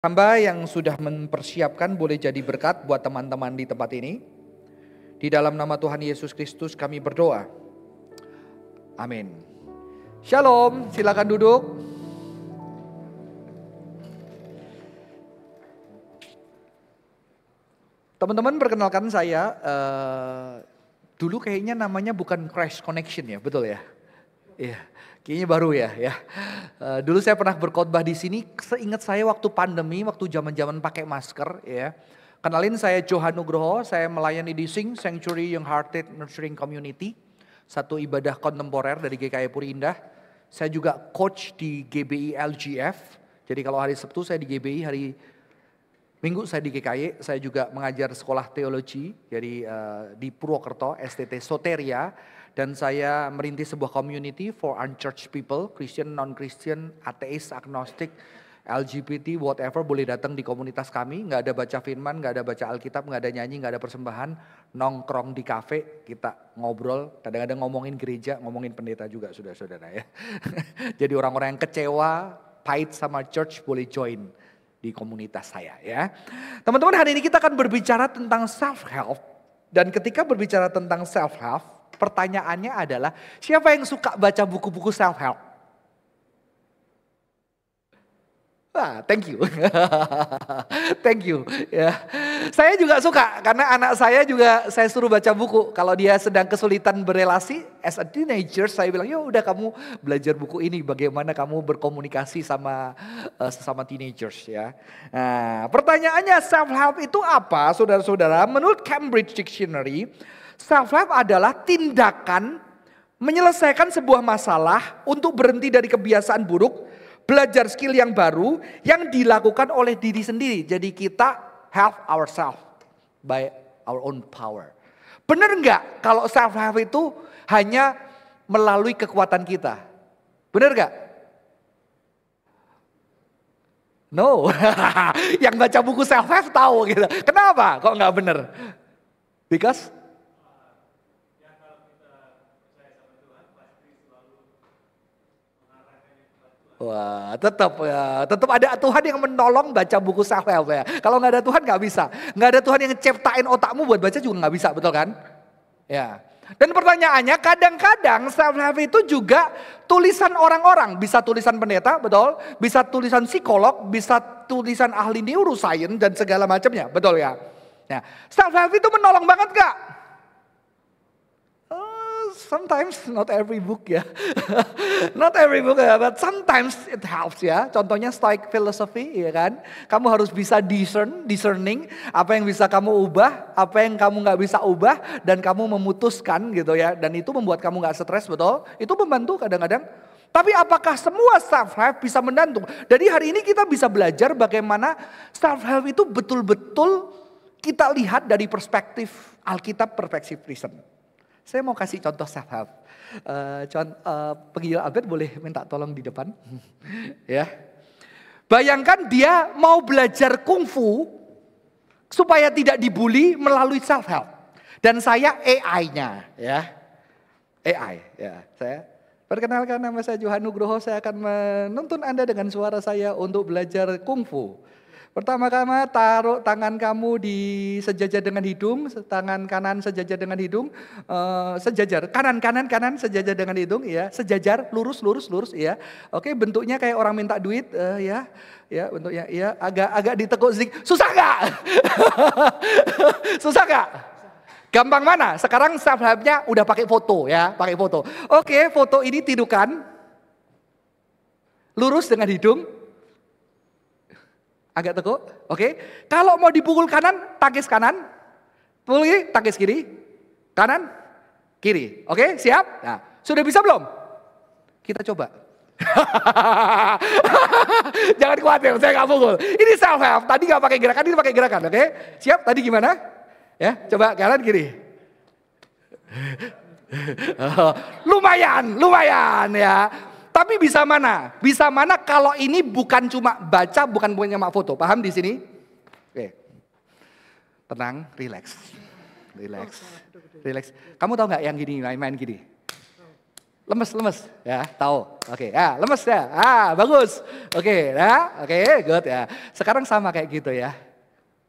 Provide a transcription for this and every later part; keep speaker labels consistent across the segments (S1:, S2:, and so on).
S1: Hamba yang sudah mempersiapkan boleh jadi berkat buat teman-teman di tempat ini. Di dalam nama Tuhan Yesus Kristus kami berdoa. Amin. Shalom, silakan duduk. Teman-teman, perkenalkan saya. Dulu kayaknya namanya bukan Crash Connection ya, betul ya? Iya. Kayaknya baru ya. Dulu saya pernah berkhotbah di sini. Seingat saya waktu pandemi, waktu zaman-zaman pakai masker, ya. Kenalin, saya Johan Nugroho. Saya melayani di Sing Sanctuary Young Hearted Nurturing Community, satu ibadah kontemporer dari GKI Puri Indah. Saya juga coach di GBI LGF. Jadi kalau hari Sabtu saya di GBI, hari Minggu saya di GKI. Saya juga mengajar sekolah teologi, jadi di Purwokerto, STT Soteria. Dan saya merintis sebuah community for unchurched people, Christian, non-Christian, ateis, agnostik, LGBT, whatever, boleh datang di komunitas kami. Nggak ada baca firman, nggak ada baca Alkitab, nggak ada nyanyi, nggak ada persembahan. Nongkrong di kafe, kita ngobrol, kadang-kadang ngomongin gereja, ngomongin pendeta juga, saudara-saudara ya. Jadi orang-orang yang kecewa, pahit sama church boleh join di komunitas saya ya. Teman-teman, hari ini kita akan berbicara tentang self-help. Dan ketika berbicara tentang self-help, pertanyaannya adalah, siapa yang suka baca buku-buku self-help? Thank you. Thank you. Ya. Saya juga suka, karena anak saya juga saya suruh baca buku. Kalau dia sedang kesulitan berelasi, as a teenager, saya bilang, ya udah kamu belajar buku ini, bagaimana kamu berkomunikasi sama sesama teenagers ya. Nah, pertanyaannya, self-help itu apa, saudara-saudara? Menurut Cambridge Dictionary, self-help adalah tindakan menyelesaikan sebuah masalah untuk berhenti dari kebiasaan buruk, belajar skill yang baru yang dilakukan oleh diri sendiri. Jadi kita help ourselves by our own power. Benar nggak kalau self-help itu hanya melalui kekuatan kita? Benar nggak? No. Yang baca buku self-help tahu gitu. Kenapa kok nggak benar? Because wah, tetap ada Tuhan yang menolong baca buku self-help ya. Kalau nggak ada Tuhan nggak bisa. Nggak ada Tuhan yang ciptain otakmu buat baca juga nggak bisa, betul kan? Ya. Dan pertanyaannya, kadang-kadang self-help itu juga tulisan orang-orang. Bisa tulisan pendeta, betul? Bisa tulisan psikolog, bisa tulisan ahli neuroscience dan segala macamnya, betul ya? Nah, self-help itu menolong banget gak? Sometimes, not every book ya. Not every book ya, but sometimes it helps ya. Contohnya Stoic philosophy ya kan. Kamu harus bisa discerning. Apa yang bisa kamu ubah, apa yang kamu gak bisa ubah. Dan kamu memutuskan gitu ya. Dan itu membuat kamu gak stres, betul? Itu membantu kadang-kadang. Tapi apakah semua self-help bisa mendantung? Jadi hari ini kita bisa belajar bagaimana self-help itu betul-betul kita lihat dari perspektif Alkitab, perspektif Kristen. Saya mau kasih contoh self-help. Penggila Albert boleh minta tolong di depan. Ya. Bayangkan dia mau belajar kungfu supaya tidak dibully melalui self-help. Dan saya AI-nya. Ya. AI. Ya. Saya perkenalkan, nama saya Johan Nugroho. Saya akan menuntun Anda dengan suara saya untuk belajar kungfu. Pertama-tama taruh tangan kamu di sejajar dengan hidung, tangan kanan sejajar dengan hidung, sejajar kanan sejajar dengan hidung, ya, sejajar lurus, ya. Oke, bentuknya kayak orang minta duit, ya bentuknya, ya, agak ditekuk sedikit. Susah nggak? Susah nggak? Gampang mana? Sekarang self-helpnya udah pakai foto, ya, pakai foto. Oke, foto ini tidukan, lurus dengan hidung. Agak tekuk, oke. Kalau mau dipukul kanan, tangkis kanan. Pukul kiri, tangkis kiri. Kanan, kiri. Oke, siap? Nah, sudah bisa belum? Kita coba. Jangan khawatir, saya nggak pukul. Ini self-help, tadi nggak pakai gerakan, ini pakai gerakan, oke? Siap, tadi gimana? Ya, coba kanan, kiri. Lumayan ya. Tapi bisa mana? Bisa mana kalau ini bukan cuma baca, bukan punya foto. Paham di sini? Oke. Tenang, relax. Kamu tahu nggak yang gini, main gini? Lemes, ya, tahu. Oke, ya, lemes ya. Bagus. Oke, ya, oke, good ya. Sekarang sama kayak gitu ya.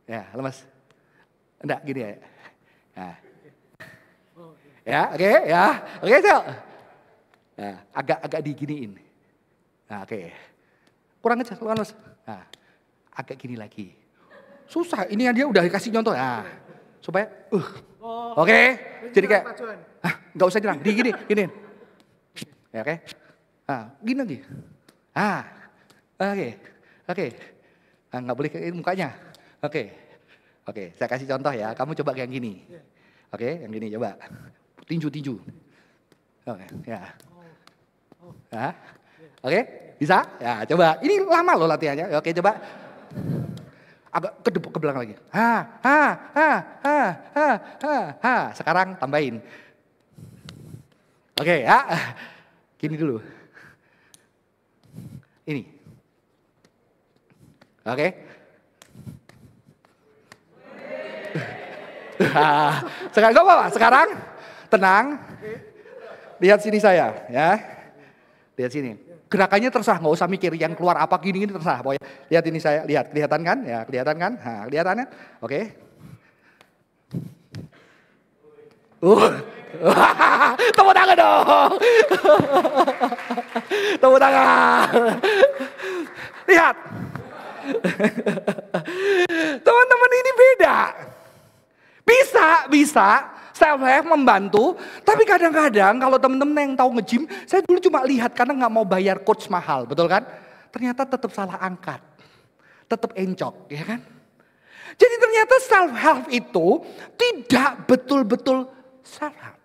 S1: Ya, lemes. Enggak, gini ya. Ya, oke, ya. Oke, Cok. Nah, agak diginiin. Nah, oke. Kurang aja, lemes. Nah, agak gini lagi. Susah, ini dia udah dikasih contoh. Nah, supaya, oke. Jadi kayak, nggak usah dirang, gini. Ya, oke. Gini lagi. Oke. Nggak boleh kayak mukanya. Oke, saya kasih contoh ya. Kamu coba kayak gini. Oke, yang gini coba. Tinju. Oke, ya. Oke, bisa? Ya, coba. Ini lama loh latihannya. Oke, coba. Agak ke belakang lagi. Sekarang tambahin. Oke, ya. Gini dulu. Ini. Oke. Sekarang gak apa-apa. Sekarang tenang. Lihat sini saya, ya. Lihat sini. Gerakannya terserah, nggak usah mikir yang keluar apa gini terserah. Pokoknya lihat ini saya, lihat kelihatan kan? Ya, kelihatan kan? Nah, kelihatan kan? Oke. Tepuk tangan dong. Tepuk tangan. Lihat. Teman-teman ini beda. Bisa self-help membantu. Tapi kadang-kadang kalau teman-teman yang tahu nge-gym, saya dulu cuma lihat karena nggak mau bayar coach mahal, betul kan? Ternyata tetap salah angkat. Tetap encok, ya kan? Jadi ternyata self-help itu tidak betul-betul self-help.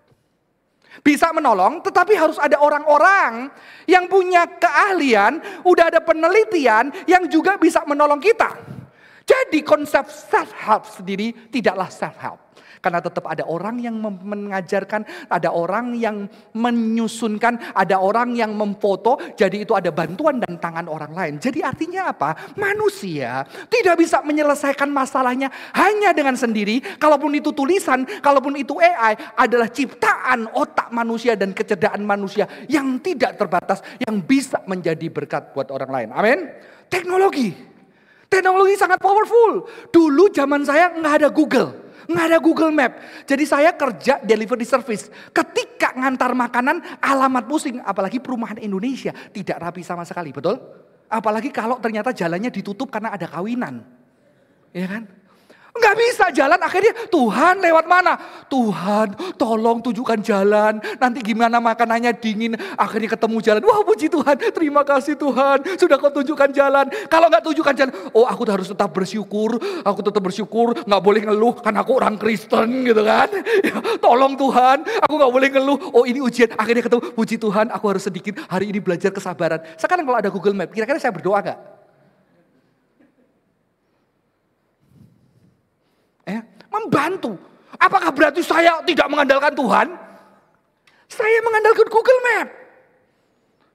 S1: Bisa menolong, tetapi harus ada orang-orang yang punya keahlian, udah ada penelitian yang juga bisa menolong kita. Jadi konsep self-help sendiri tidaklah self-help. Karena tetap ada orang yang mengajarkan, ada orang yang menyusunkan, ada orang yang memfoto. Jadi itu ada bantuan dan tangan orang lain. Jadi artinya apa? Manusia tidak bisa menyelesaikan masalahnya hanya dengan sendiri. Kalaupun itu tulisan, kalaupun itu AI adalah ciptaan otak manusia dan kecerdaan manusia yang tidak terbatas. Yang bisa menjadi berkat buat orang lain. Amin. Teknologi sangat powerful. Dulu zaman saya nggak ada Google. Nggak ada Google Map. Jadi saya kerja delivery service. Ketika ngantar makanan alamat pusing. Apalagi perumahan Indonesia tidak rapi sama sekali, betul? Apalagi kalau ternyata jalannya ditutup karena ada kawinan. Ya kan? Nggak bisa jalan, akhirnya Tuhan lewat mana? Tuhan tolong tunjukkan jalan. Nanti gimana makanannya dingin. Akhirnya ketemu jalan. Wah puji Tuhan, terima kasih Tuhan. Sudah kau tunjukkan jalan. Kalau nggak tunjukkan jalan, oh aku harus tetap bersyukur. Aku tetap bersyukur, nggak boleh ngeluh. Karena aku orang Kristen gitu kan. Ya, tolong Tuhan, aku nggak boleh ngeluh. Oh ini ujian, akhirnya ketemu. Puji Tuhan, aku harus sedikit hari ini belajar kesabaran. Sekarang kalau ada Google Map, kira-kira saya berdoa nggak? Membantu. Apakah berarti saya tidak mengandalkan Tuhan? Saya mengandalkan Google Map.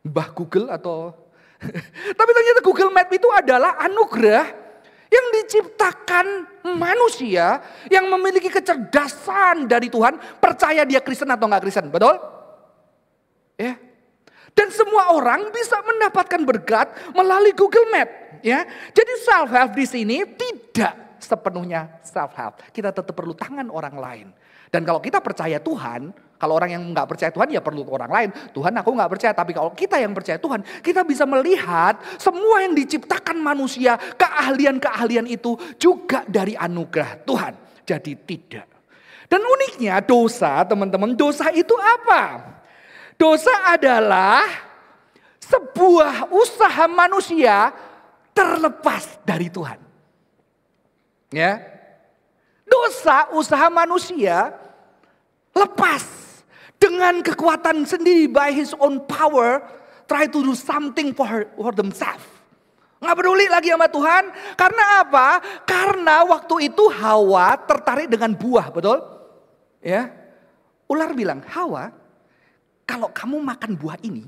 S1: Mbah Google atau... Tapi ternyata Google Map itu adalah anugerah yang diciptakan manusia yang memiliki kecerdasan dari Tuhan. Percaya dia Kristen atau nggak Kristen, betul? Ya. Dan semua orang bisa mendapatkan berkat melalui Google Map. Ya. Jadi self-help di sini tidak sepenuhnya self-help. Kita tetap perlu tangan orang lain. Dan kalau kita percaya Tuhan, kalau orang yang nggak percaya Tuhan ya perlu orang lain. Tuhan aku nggak percaya, tapi kalau kita yang percaya Tuhan, kita bisa melihat semua yang diciptakan manusia, keahlian-keahlian itu juga dari anugerah Tuhan. Jadi tidak. Dan uniknya dosa, teman-teman, dosa itu apa? Dosa adalah sebuah usaha manusia terlepas dari Tuhan. Ya, dosa usaha manusia lepas dengan kekuatan sendiri by his own power, try to do something for themselves. Nggak peduli lagi sama Tuhan, karena apa? Karena waktu itu Hawa tertarik dengan buah, betul? Ya, ular bilang, Hawa, kalau kamu makan buah ini,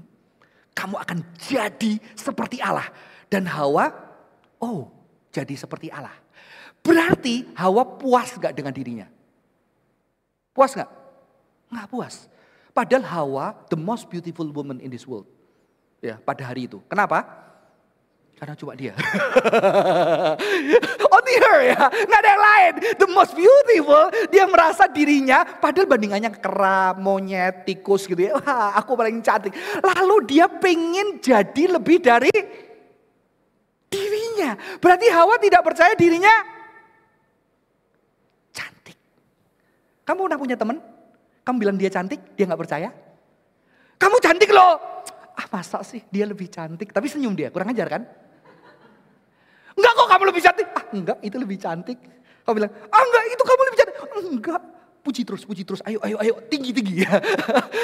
S1: kamu akan jadi seperti Allah. Dan Hawa, oh, jadi seperti Allah. Berarti Hawa puas gak dengan dirinya? Puas gak? Gak puas. Padahal Hawa, the most beautiful woman in this world. Ya, pada hari itu. Kenapa? Karena cuma dia. Only her ya, nggak ada yang lain. The most beautiful, dia merasa dirinya, padahal bandingannya kera, monyet, tikus gitu ya. Wah, aku paling cantik. Lalu dia pengen jadi lebih dari dirinya. Berarti Hawa tidak percaya dirinya cantik. Kamu pernah punya teman? Kamu bilang dia cantik, dia gak percaya. Kamu cantik loh. Ah masa sih dia lebih cantik. Tapi senyum dia, kurang ajar kan? Enggak kok kamu lebih cantik. Ah enggak itu lebih cantik. Kamu bilang, ah enggak itu kamu lebih cantik. Enggak, puji terus. Ayo, tinggi.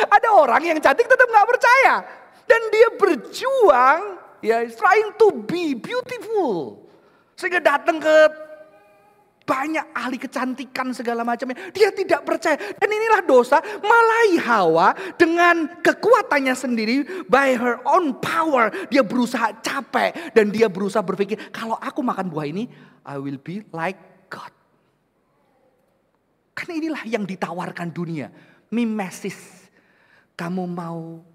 S1: Ada orang yang cantik tetap gak percaya. Dan dia berjuang, ya trying to be beautiful. Sehingga datang ke banyak ahli kecantikan segala macamnya. Dia tidak percaya. Dan inilah dosa. Mulai Hawa dengan kekuatannya sendiri. By her own power. Dia berusaha capek. Dan dia berusaha berpikir. Kalau aku makan buah ini. I will be like God. Karena inilah yang ditawarkan dunia. Mimesis. Kamu mau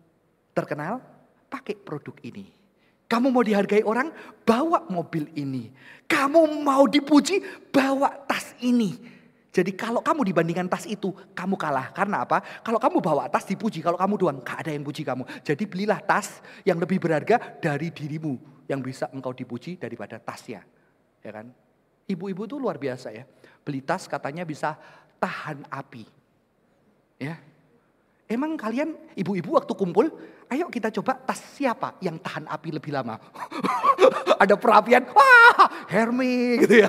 S1: terkenal? Pakai produk ini. Kamu mau dihargai orang, bawa mobil ini. Kamu mau dipuji, bawa tas ini. Jadi kalau kamu dibandingkan tas itu, kamu kalah. Karena apa? Kalau kamu bawa tas dipuji, kalau kamu doang gak ada yang puji kamu. Jadi belilah tas yang lebih berharga dari dirimu. Yang bisa engkau dipuji daripada tasnya. Ya kan? Ibu-ibu tuh luar biasa ya. Beli tas katanya bisa tahan api. Ya. Emang kalian ibu-ibu waktu kumpul, ayo kita coba tas siapa yang tahan api lebih lama. Ada perapian, wah Hermes gitu ya,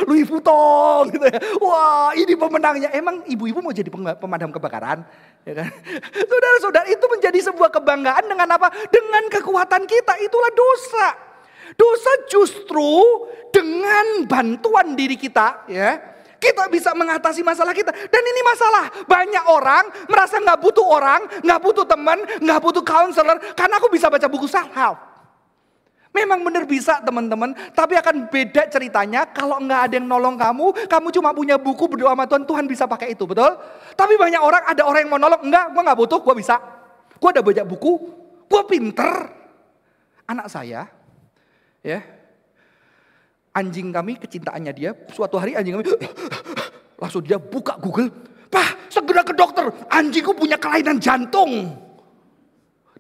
S1: Louis Vuitton gitu ya. Wah ini pemenangnya. Emang ibu-ibu mau jadi pemadam kebakaran? Ya kan? Saudara-saudara itu menjadi sebuah kebanggaan dengan apa? Dengan kekuatan kita, itulah dosa. Dosa justru dengan bantuan diri kita ya. Kita bisa mengatasi masalah kita. Dan ini masalah. Banyak orang merasa gak butuh orang, gak butuh teman, gak butuh counselor. Karena aku bisa baca buku self-help. Memang benar bisa teman-teman. Tapi akan beda ceritanya kalau gak ada yang nolong kamu. Kamu cuma punya buku berdoa sama Tuhan. Tuhan bisa pakai itu, betul? Tapi banyak orang, ada orang yang mau nolong. Enggak, gue gak butuh, gue bisa. Gue ada banyak buku, gue pinter. Anak saya, ya. Anjing kami, kecintaannya dia, suatu hari anjing kami, langsung dia buka Google, Pak segera ke dokter, anjingku punya kelainan jantung.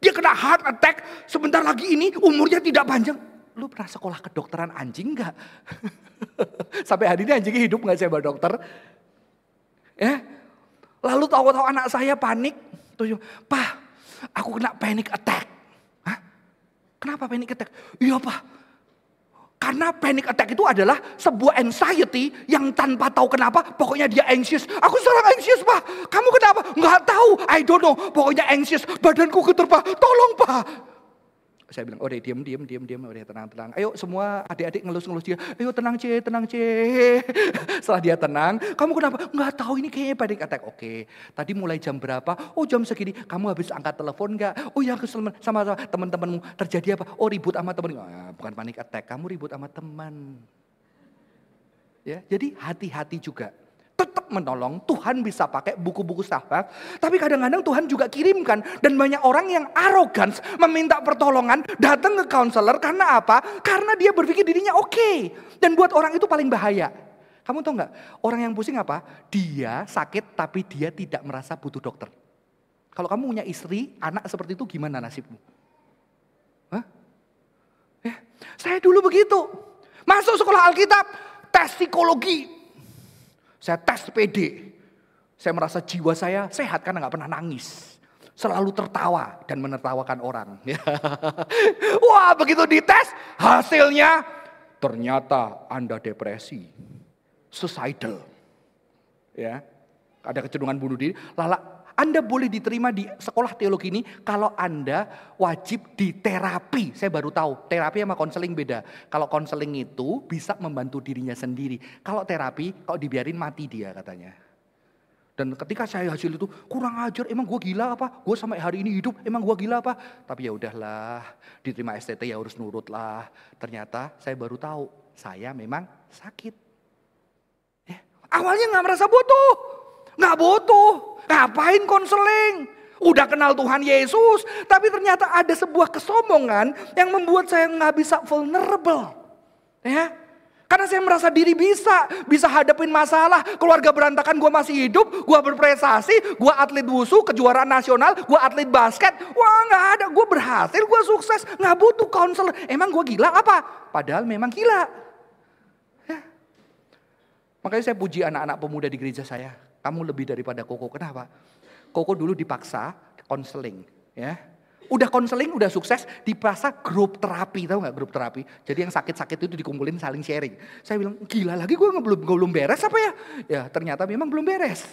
S1: Dia kena heart attack, sebentar lagi ini umurnya tidak panjang. Lu pernah sekolah kedokteran anjing gak? Sampai hari ini anjingnya hidup gak saya dokter? Ya. Lalu tahu-tahu anak saya panik, Pak aku kena panic attack. Hah? Kenapa panic attack? Iya Pak. Karena panic attack itu adalah sebuah anxiety yang tanpa tahu kenapa, pokoknya dia anxious. Aku seorang anxious Pak, kamu kenapa? Nggak tahu, I don't know, pokoknya anxious, badanku getar Pak, tolong Pak. Saya bilang, udah diam, udah tenang. Ayo semua adik-adik ngelus-ngelus dia, ayo tenang C. Setelah dia tenang, kamu kenapa? Nggak tahu ini kayaknya panic attack. Oke, tadi mulai jam berapa? Oh jam segini, kamu habis angkat telepon nggak? Oh ya sama teman-temanmu terjadi apa? Oh ribut sama teman. Bukan panic attack, kamu ribut sama teman. Ya, jadi hati-hati juga. Tetap menolong, Tuhan bisa pakai buku-buku self-help. Tapi kadang-kadang Tuhan juga kirimkan. Dan banyak orang yang arrogance meminta pertolongan, datang ke counselor. Karena apa? Karena dia berpikir dirinya oke. Dan buat orang itu paling bahaya. Kamu tahu nggak? Orang yang pusing apa? Dia sakit tapi dia tidak merasa butuh dokter. Kalau kamu punya istri, anak seperti itu gimana nasibmu? Hah? Ya, saya dulu begitu. Masuk sekolah Alkitab, tes psikologi. Saya tes PD. Saya merasa jiwa saya sehat karena gak pernah nangis. Selalu tertawa dan menertawakan orang. Wah begitu dites hasilnya ternyata Anda depresi. Suicidal. Ya, ada kecenderungan bunuh diri. Anda boleh diterima di sekolah teologi ini kalau Anda wajib di terapi. Saya baru tahu, terapi sama konseling beda. Kalau konseling itu bisa membantu dirinya sendiri. Kalau terapi, kalau dibiarin mati dia katanya. Dan ketika saya hasil itu, kurang ajar, emang gue gila apa? Gue sampai hari ini hidup, emang gue gila apa? Tapi ya udahlah, diterima STT ya harus nurut lah. Ternyata saya baru tahu, saya memang sakit. Ya. Awalnya gak merasa butuh. Gak butuh. Ngapain konseling? Udah kenal Tuhan Yesus, tapi ternyata ada sebuah kesombongan yang membuat saya nggak bisa vulnerable. Ya, karena saya merasa diri bisa hadapin masalah. Keluarga berantakan, gue masih hidup, gue berprestasi, gue atlet wusu, kejuaraan nasional, gue atlet basket. Wah nggak ada, gue berhasil, gue sukses, nggak butuh konselor. Emang gue gila apa? Padahal memang gila. Ya. Makanya saya puji anak-anak pemuda di gereja saya. Kamu lebih daripada Koko. Kenapa? Koko dulu dipaksa konseling, ya. Udah konseling, udah sukses, dipaksa grup terapi, tahu nggak grup terapi? Jadi yang sakit-sakit itu dikumpulin saling sharing. Saya bilang, gila lagi gue belum beres apa ya? Ya ternyata memang belum beres.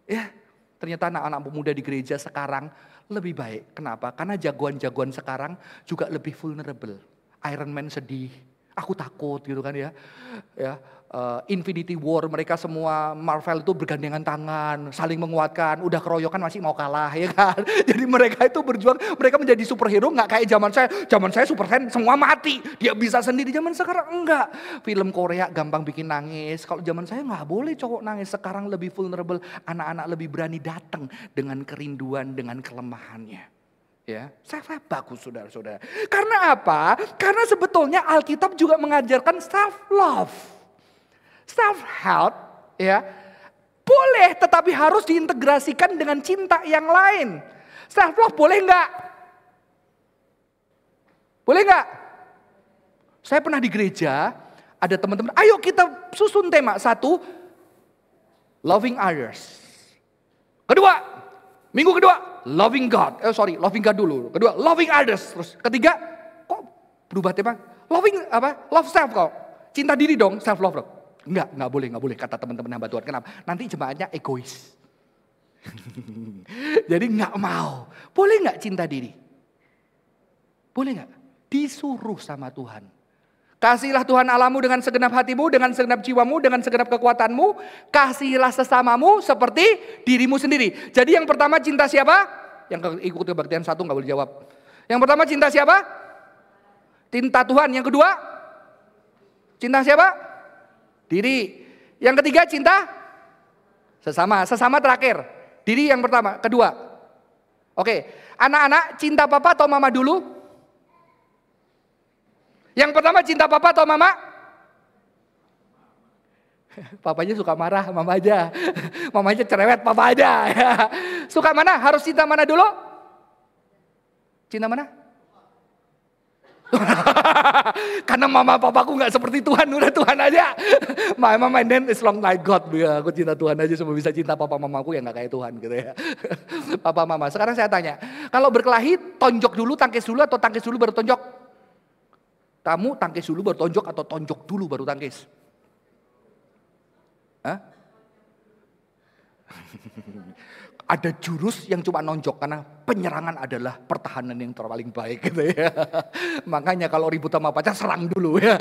S1: Ya, ternyata anak-anak pemuda di gereja sekarang lebih baik. Kenapa? Karena jagoan-jagoan sekarang juga lebih vulnerable. Iron Man sedih, aku takut gitu kan ya. Ya. Infinity War, mereka semua Marvel itu bergandengan tangan, saling menguatkan, udah keroyokan masih mau kalah ya kan. Jadi mereka itu berjuang, mereka menjadi superhero nggak kayak zaman saya Superman semua mati, dia bisa sendiri. Zaman sekarang enggak, film Korea gampang bikin nangis, kalau zaman saya nggak boleh cowok nangis. Sekarang lebih vulnerable, anak-anak lebih berani datang dengan kerinduan, dengan kelemahannya. Ya, saya bagus saudara-saudara. Karena apa? Karena sebetulnya Alkitab juga mengajarkan self love. Self help ya boleh, tetapi harus diintegrasikan dengan cinta yang lain. Self love boleh nggak? Boleh nggak? Saya pernah di gereja, ada teman-teman, ayo kita susun tema. Satu, loving others. Kedua, minggu kedua, loving God. Loving God dulu. Kedua, loving others. Terus ketiga, kok berubah tema? Love self kok. Cinta diri dong, self love dong. Enggak boleh kata teman-teman hamba Tuhan. Kenapa? Nanti jemaatnya egois. Jadi enggak mau. Boleh enggak cinta diri? Boleh enggak? Disuruh sama Tuhan. Kasihilah Tuhan Allahmu dengan segenap hatimu, dengan segenap jiwamu, dengan segenap kekuatanmu. Kasihilah sesamamu seperti dirimu sendiri. Jadi yang pertama cinta siapa? Yang ikut kebaktian satu enggak boleh jawab. Yang pertama cinta siapa? Cinta Tuhan. Yang kedua? Cinta siapa? Diri. Yang ketiga cinta sesama. Sesama terakhir. Diri yang pertama. Kedua. Oke. Anak-anak cinta papa atau mama dulu? Yang pertama cinta papa atau mama? Papanya suka marah, mama aja. Mamanya cerewet, papa aja. Suka mana? Harus cinta mana dulu? Cinta mana? Karena mama papaku gak seperti Tuhan, udah Tuhan aja. My name is long like God. Ya, aku cinta Tuhan aja, semua bisa cinta papa mamaku yang gak kayak Tuhan gitu ya. Papa mama. Sekarang saya tanya, kalau berkelahi tonjok dulu, tangkis dulu atau tangkis dulu baru tonjok? Kamu tangkis dulu baru tonjok atau tonjok dulu baru tangkis? Hah? Ada jurus yang cuma nonjok karena penyerangan adalah pertahanan yang terpaling baik gitu ya. Makanya kalau ribut sama pacar serang dulu ya.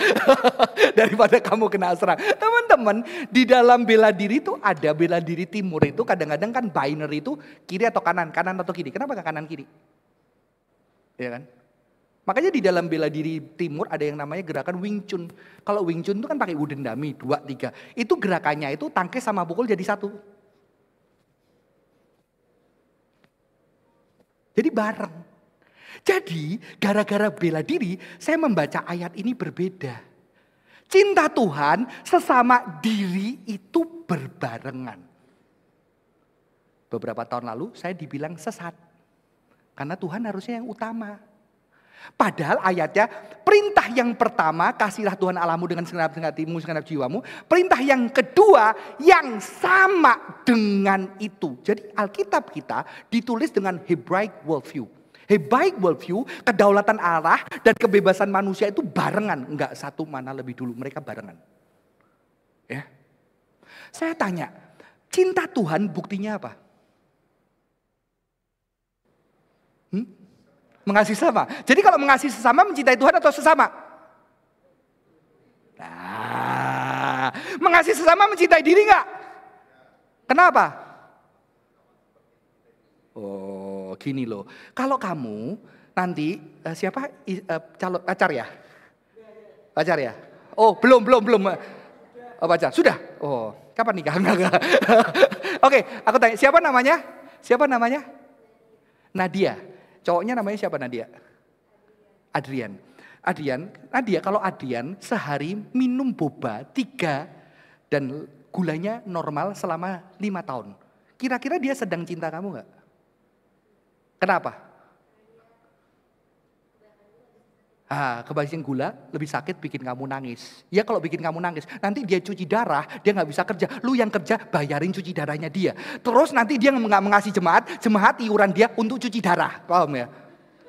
S1: Daripada kamu kena serang. Teman-teman, di dalam bela diri itu ada bela diri timur itu kadang-kadang kan binary itu kiri atau kanan atau kiri. Kenapa ke kanan kiri? Ya kan? Makanya di dalam bela diri timur ada yang namanya gerakan Wing Chun. Kalau Wing Chun itu kan pakai wooden dummy 2, 3. Itu gerakannya itu tangkis sama pukul jadi satu. Jadi bareng. Jadi gara-gara bela diri saya membaca ayat ini berbeda. Cinta Tuhan sesama diri itu berbarengan. Beberapa tahun lalu saya dibilang sesat. Karena Tuhan harusnya yang utama. Padahal ayatnya perintah yang pertama kasihlah Tuhan Allahmu dengan segenap hatimu, segenap jiwamu. Perintah yang kedua yang sama dengan itu. Jadi Alkitab kita ditulis dengan Hebraic worldview. Hebraic worldview, kedaulatan Allah dan kebebasan manusia itu barengan. Enggak satu mana lebih dulu, mereka barengan. Ya. Saya tanya, cinta Tuhan buktinya apa? Mengasihi sesama. Jadi kalau mengasihi sesama mencintai Tuhan atau sesama? Nah, mengasihi sesama mencintai diri enggak? Kenapa? Oh, gini loh. Kalau kamu nanti siapa calon pacar ya? Pacar ya? Oh, belum. Oh, pacar. Sudah? Oh, kapan nikah? Enggak. Oke, aku tanya, siapa namanya? Siapa namanya? Nadia. Cowoknya namanya siapa Nadia? Adrian. Nadia kalau Adrian sehari minum boba 3 dan gulanya normal selama 5 tahun. Kira-kira dia sedang cinta kamu gak? Kenapa? Kebanyakan gula lebih sakit bikin kamu nangis. Ya kalau bikin kamu nangis, nanti dia cuci darah, dia gak bisa kerja. Lu yang kerja bayarin cuci darahnya dia. Terus nanti dia gak mengasih jemaat iuran dia untuk cuci darah. Paham ya?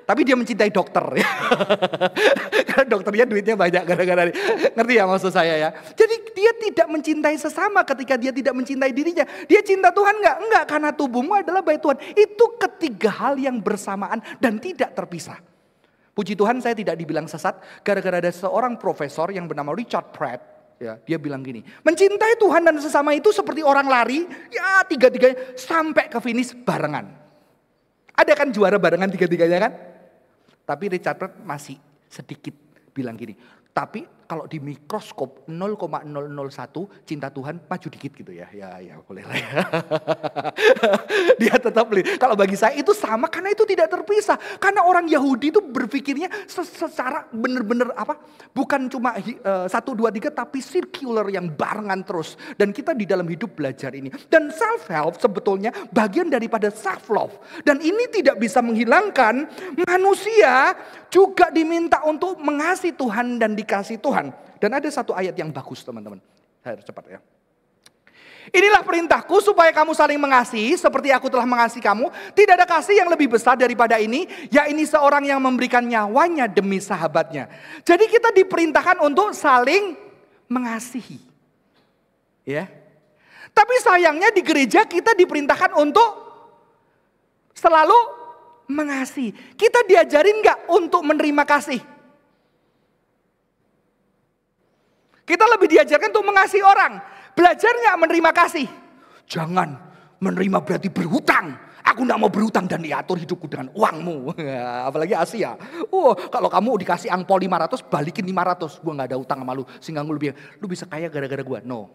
S1: Tapi dia mencintai dokter ya. Karena dokternya duitnya banyak gara-gara. Ngerti ya maksud saya ya. Jadi dia tidak mencintai sesama ketika dia tidak mencintai dirinya. Dia cinta Tuhan enggak? Enggak, karena tubuhmu adalah bait Tuhan. Itu ketiga hal yang bersamaan dan tidak terpisah. Puji Tuhan saya tidak dibilang sesat gara-gara ada seorang profesor yang bernama Richard Pratt. Ya, dia bilang gini, mencintai Tuhan dan sesama itu seperti orang lari, ya tiga-tiganya sampai ke finish barengan. Ada kan juara barengan tiga-tiganya kan? Tapi Richard Pratt masih sedikit bilang gini, tapi kalau di mikroskop 0,001 cinta Tuhan maju dikit gitu ya. Ya boleh lah ya. Dia tetap beli. Kalau bagi saya itu sama karena itu tidak terpisah. Karena orang Yahudi itu berpikirnya secara benar-benar apa? Bukan cuma 1, 2, 3 tapi circular yang barengan terus. Dan kita di dalam hidup belajar ini. Dan self help sebetulnya bagian daripada self love. Dan ini tidak bisa menghilangkan manusia juga diminta untuk mengasihi Tuhan dan dikasih Tuhan. Dan ada satu ayat yang bagus teman-teman. Saya harus cepat ya. Inilah perintahku supaya kamu saling mengasihi seperti aku telah mengasihi kamu. Tidak ada kasih yang lebih besar daripada ini. Yaitu seorang yang memberikan nyawanya demi sahabatnya. Jadi kita diperintahkan untuk saling mengasihi. Ya. Tapi sayangnya di gereja kita diperintahkan untuk selalu mengasihi. Kita diajarin gak untuk menerima kasih? Kita lebih diajarkan untuk mengasihi orang. Belajar gak menerima kasih? Jangan, menerima berarti berhutang. Aku gak mau berhutang dan diatur hidupku dengan uangmu. Apalagi Asia. Kalau kamu dikasih angpau 500, balikin 500. Gue gak ada utang sama lu. Sehingga lu bisa kaya gara-gara gue. No.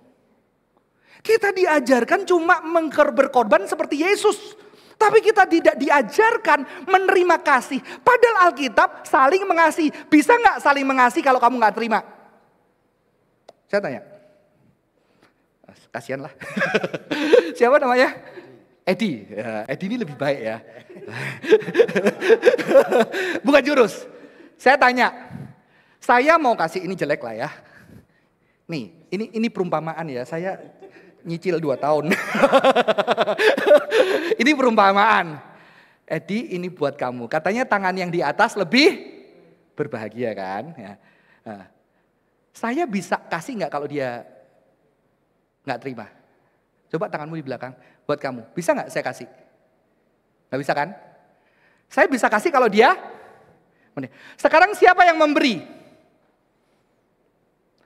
S1: Kita diajarkan cuma berkorban seperti Yesus. Tapi kita tidak diajarkan menerima kasih. Padahal Alkitab saling mengasihi. Bisa gak saling mengasihi kalau kamu gak terima? Saya tanya. Kasihan lah. Siapa namanya? Edi. Ya, Edi ini lebih baik ya. Bukan jurus. Saya tanya. Saya mau kasih ini jelek lah ya. Nih, ini perumpamaan ya. Saya nyicil 2 tahun. Ini perumpamaan. Edi, ini buat kamu. Katanya tangan yang di atas lebih berbahagia kan? Ya. Saya bisa kasih nggak kalau dia nggak terima? Coba tanganmu di belakang buat kamu. Bisa nggak saya kasih? Nggak bisa kan? Saya bisa kasih kalau dia. Sekarang siapa yang memberi?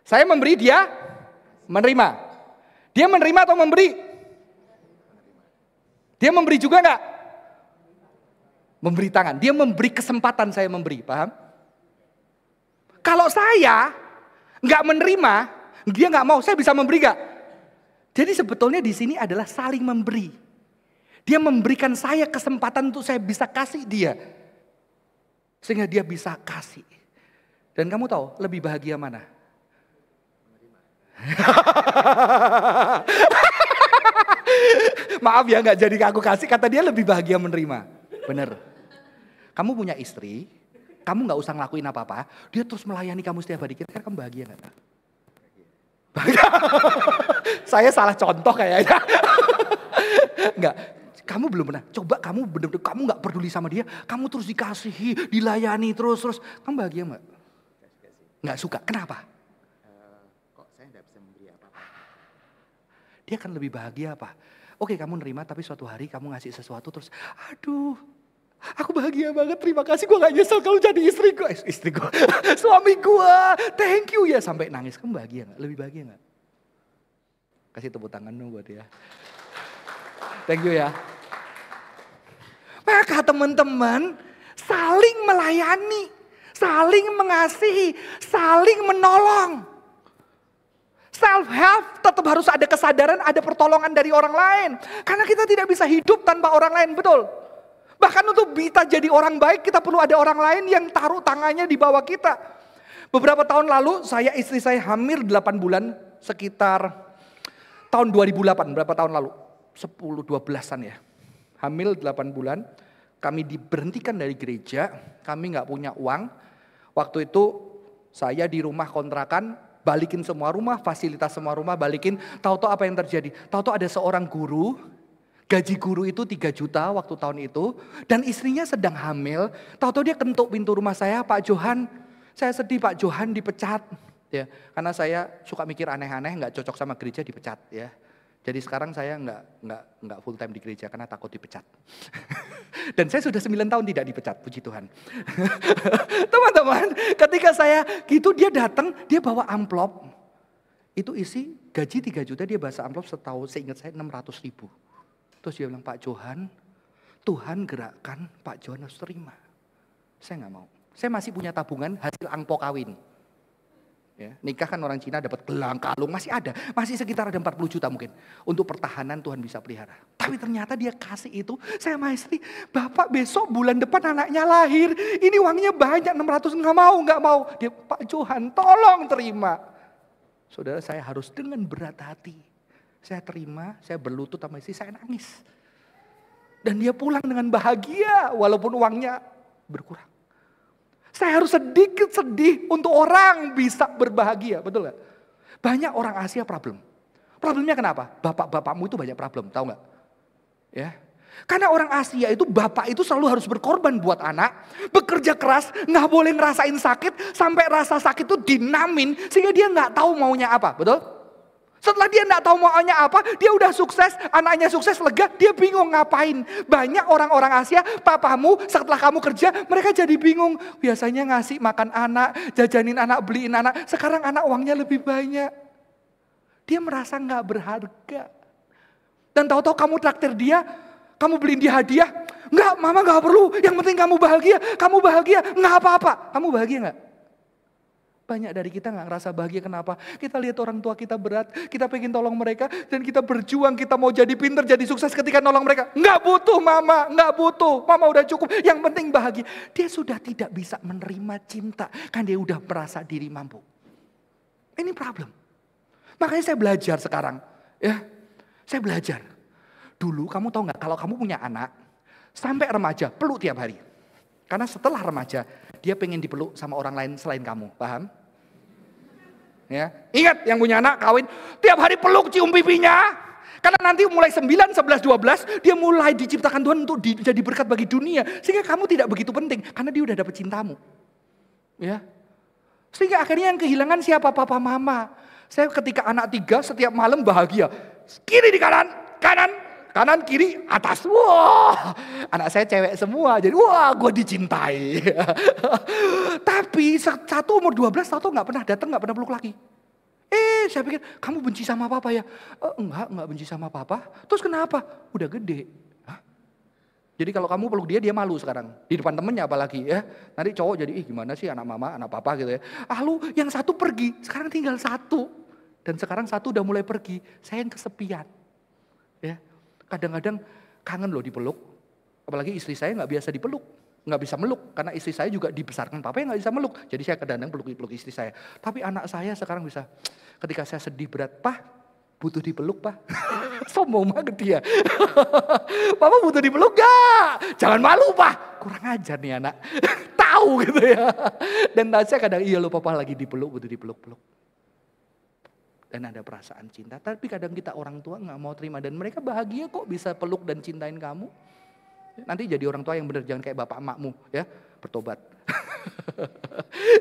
S1: Saya memberi, dia menerima. Dia menerima atau memberi? Dia memberi juga nggak? Memberi tangan. Dia memberi kesempatan saya memberi. Paham? Kalau saya nggak menerima, dia nggak mau, saya bisa memberi nggak? Jadi sebetulnya di sini adalah saling memberi. Dia memberikan saya kesempatan untuk saya bisa kasih dia. Sehingga dia bisa kasih. Dan kamu tahu lebih bahagia mana? Maaf ya nggak jadi aku kasih, kata dia lebih bahagia menerima. Bener. Kamu punya istri, kamu nggak usah ngelakuin apa-apa, dia terus melayani kamu setiap hari. Kira-kira kamu bahagia nggak? Bahagia. Saya salah contoh kayaknya. Enggak, kamu belum pernah. Coba kamu benar-benar kamu nggak peduli sama dia, kamu terus dikasihi, dilayani terus. Kamu bahagia nggak? Nggak suka. Kenapa?
S2: Kok saya nggak bisa memberi apa-apa?
S1: Dia akan lebih bahagia apa? Oke, kamu nerima, tapi suatu hari kamu ngasih sesuatu terus, aduh. Aku bahagia banget, terima kasih, gue gak nyesel kamu jadi istri gue, suami gue, thank you ya, sampai nangis. Kamu bahagia gak? Lebih bahagia gak? Kasih tepuk tangan dong buat dia. Thank you ya. Maka teman-teman, saling melayani, saling mengasihi, saling menolong. Self help tetap harus ada kesadaran, ada pertolongan dari orang lain. Karena kita tidak bisa hidup tanpa orang lain, betul? Bahkan Bahkan untuk kita jadi orang baik, kita perlu ada orang lain yang taruh tangannya di bawah kita. Beberapa tahun lalu, istri saya hamil 8 bulan, sekitar tahun 2008, berapa tahun lalu? 10-12an ya. Hamil 8 bulan, kami diberhentikan dari gereja, kami gak punya uang. Waktu itu saya di rumah kontrakan, balikin semua rumah, fasilitas semua rumah, balikin. Tahu-tahu apa yang terjadi? Tahu-tahu ada seorang guru, gaji guru itu 3 juta waktu tahun itu. Dan istrinya sedang hamil, tahu-tahu dia kentuk pintu rumah saya, Pak Johan, saya sedih Pak Johan dipecat. Ya, karena saya suka mikir aneh-aneh, gak cocok sama gereja dipecat ya. Jadi sekarang saya nggak full time di gereja karena takut dipecat. Dan saya sudah 9 tahun tidak dipecat, puji Tuhan. Teman-teman, ketika saya gitu dia datang, dia bawa amplop. Itu isi gaji 3 juta, dia bawa amplop seingat saya 600.000. Terus dia bilang, Pak Johan, Tuhan gerakkan, Pak Johan harus terima. Saya nggak mau. Saya masih punya tabungan hasil angpau kawin. Ya, nikah kan orang Cina dapat gelang, kalung, masih ada. Masih sekitar ada 40 juta mungkin. Untuk pertahanan Tuhan bisa pelihara. Tapi ternyata dia kasih itu, saya sama istri, Bapak besok bulan depan anaknya lahir. Ini uangnya banyak, 600, nggak mau. Dia, Pak Johan tolong terima. Saudara, saya harus dengan berat hati. Saya terima, saya berlutut sama istri, saya nangis. Dan dia pulang dengan bahagia walaupun uangnya berkurang. Saya harus sedikit sedih untuk orang bisa berbahagia, betul gak? Banyak orang Asia problem. Problemnya kenapa? Bapak-bapakmu itu banyak problem, tahu gak? Ya. Karena orang Asia itu bapak itu selalu harus berkorban buat anak, bekerja keras, gak boleh ngerasain sakit, sampai rasa sakit itu dinamin sehingga dia gak tahu maunya apa, betul? Setelah dia gak tahu maunya apa, dia udah sukses, anaknya sukses, lega, dia bingung ngapain. Banyak orang-orang Asia, papamu setelah kamu kerja, mereka jadi bingung. Biasanya ngasih makan anak, jajanin anak, beliin anak. Sekarang anak uangnya lebih banyak. Dia merasa gak berharga. Dan tahu-tahu kamu traktir dia, kamu beliin dia hadiah. Enggak, mama gak perlu, yang penting kamu bahagia, gak apa-apa. Kamu bahagia gak? Banyak dari kita gak ngerasa bahagia, kenapa? Kita lihat orang tua kita berat, kita pengen tolong mereka, dan kita berjuang, kita mau jadi pinter, jadi sukses ketika nolong mereka. Gak butuh mama, mama udah cukup, yang penting bahagia. Dia sudah tidak bisa menerima cinta, kan dia udah merasa diri mampu. Ini problem. Makanya saya belajar sekarang, ya, saya belajar. Dulu kamu tahu gak, kalau kamu punya anak, sampai remaja, peluk tiap hari. Karena setelah remaja, dia pengen dipeluk sama orang lain selain kamu, paham? Ya, ingat yang punya anak kawin, tiap hari peluk, cium pipinya. Karena nanti mulai 9, 11, 12, dia mulai diciptakan Tuhan untuk jadi berkat bagi dunia. Sehingga kamu tidak begitu penting, karena dia udah dapet cintamu. Ya, sehingga akhirnya yang kehilangan siapa? Papa mama. Saya ketika anak 3 setiap malam bahagia. Kiri di kanan kiri atas. Wah, anak saya cewek semua. Jadi wah, gue dicintai. Tapi satu umur 12 tahu gak pernah datang, gak pernah peluk lagi. Saya pikir kamu benci sama papa ya? Enggak benci sama papa. Terus kenapa? Udah gede. Hah? Jadi kalau kamu peluk dia malu sekarang. Di depan temennya apalagi ya. Nanti cowok jadi gimana sih anak mama, anak papa gitu ya. Lalu yang satu pergi, sekarang tinggal satu. Dan sekarang satu udah mulai pergi. Saya yang kesepian. Ya. Kadang-kadang kangen loh dipeluk. Apalagi istri saya gak biasa dipeluk. Gak bisa meluk. Karena istri saya juga dibesarkan papa yang gak bisa meluk. Jadi saya kadang-kadang peluk istri saya. Tapi anak saya sekarang bisa. Ketika saya sedih berat, Pak butuh dipeluk Pak. Sombong banget dia. Papa butuh dipeluk gak? Jangan malu Pak. Kurang ajar nih anak. Tahu gitu ya. Dan saya kadang iya loh papa lagi dipeluk, butuh dipeluk-peluk. Dan ada perasaan cinta. Tapi kadang kita orang tua gak mau terima. Dan mereka bahagia kok bisa peluk dan cintain kamu. Nanti jadi orang tua yang benar, jangan kayak bapak emakmu ya. Bertobat.